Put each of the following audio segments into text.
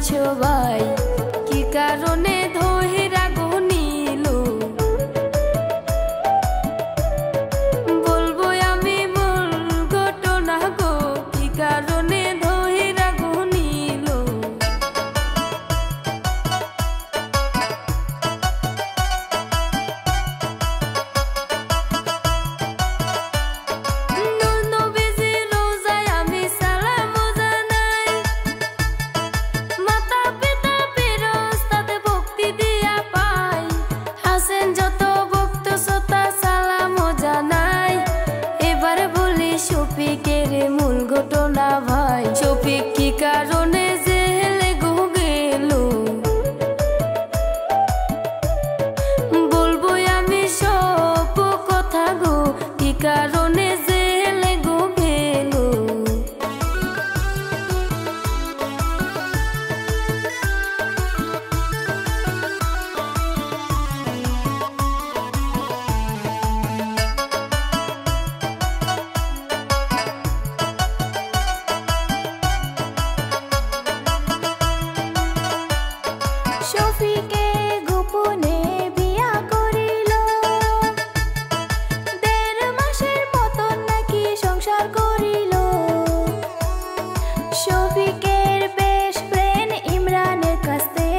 সবাই কি কারণে ধইরা গনিল বলবো আমি মূল ঘটনা গো কি কারণে ধইরা গনিল শফিকের মূল ঘটনা ভাই শফিক কি কারণে জেলে গো গেল বলবো আমি সব কথা গো কি কারণে জেলে গো গেল শফিকে গোপনে বিয়া করিল ১.৫ মাসের মতন নাকি সংসার করিল শফিকের বেস্ট ফ্রেন্ড ইমরানের কাছে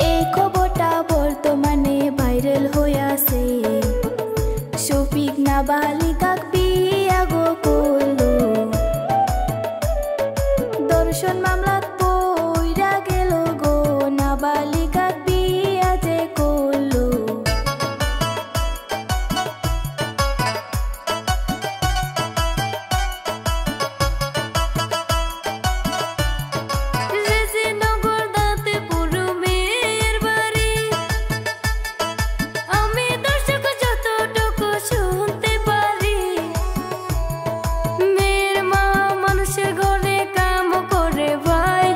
এই খবরটা বর্তমানে ভাইরাল হইয়াছে শফিক নাবালিকাক বিয়া গো করল ধর্ষণ মামলাত পইরা গেল গো নাবালিকা বিয়া যে করলো রেজিনগর দাঁতেপুর মেয়ের বাড়ি আমি দর্শক যতটুকু শুনতে পারি মেয়ের মা মানুষের ঘরে কাম করে ভাই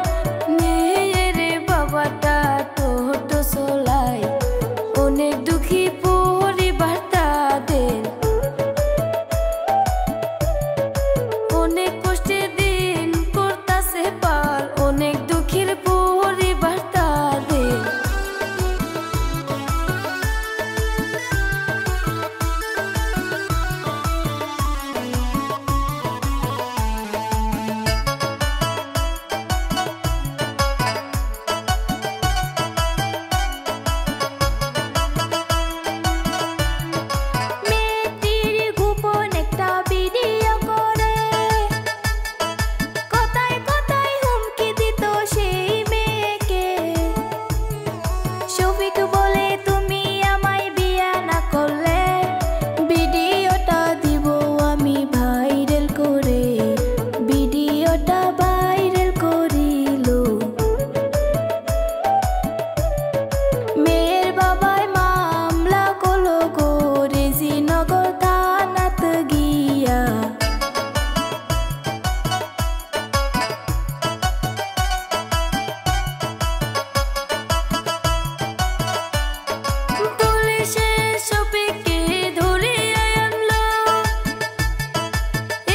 মেয়ের বাবাটা টোটো চলায় অনেক দুঃখী পরিবার তাদের অনেক কষ্টে দিন করতাছে পার অনেক দুঃখীর পরিবার তাদের মেয়েটির গোপন একটা ভিডিও করে কথায় কথায় হুমকি দিত সেই মেয়েকে শফিক বলে তুমি আমায় বিয়া না করলে ভিডিওটা দিব আমি ভাইরাল করে ভিডিওটা ভাইরাল করিল মেয়ের বাবায় মামলা করলো গো রেজিনগর থানাত গিয়া পুলিশে শফিককে ধরিয়া আনলো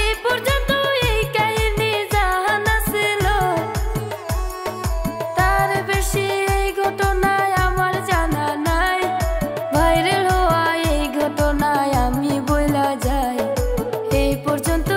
এই পর্যন্ত এই কাহিনী জানা ছিল তার বেশি এই ঘটনায় আমার জানা নাই ভাইরাল হওয়া এই ঘটনায় আমি বইলা যাই এই পর্যন্ত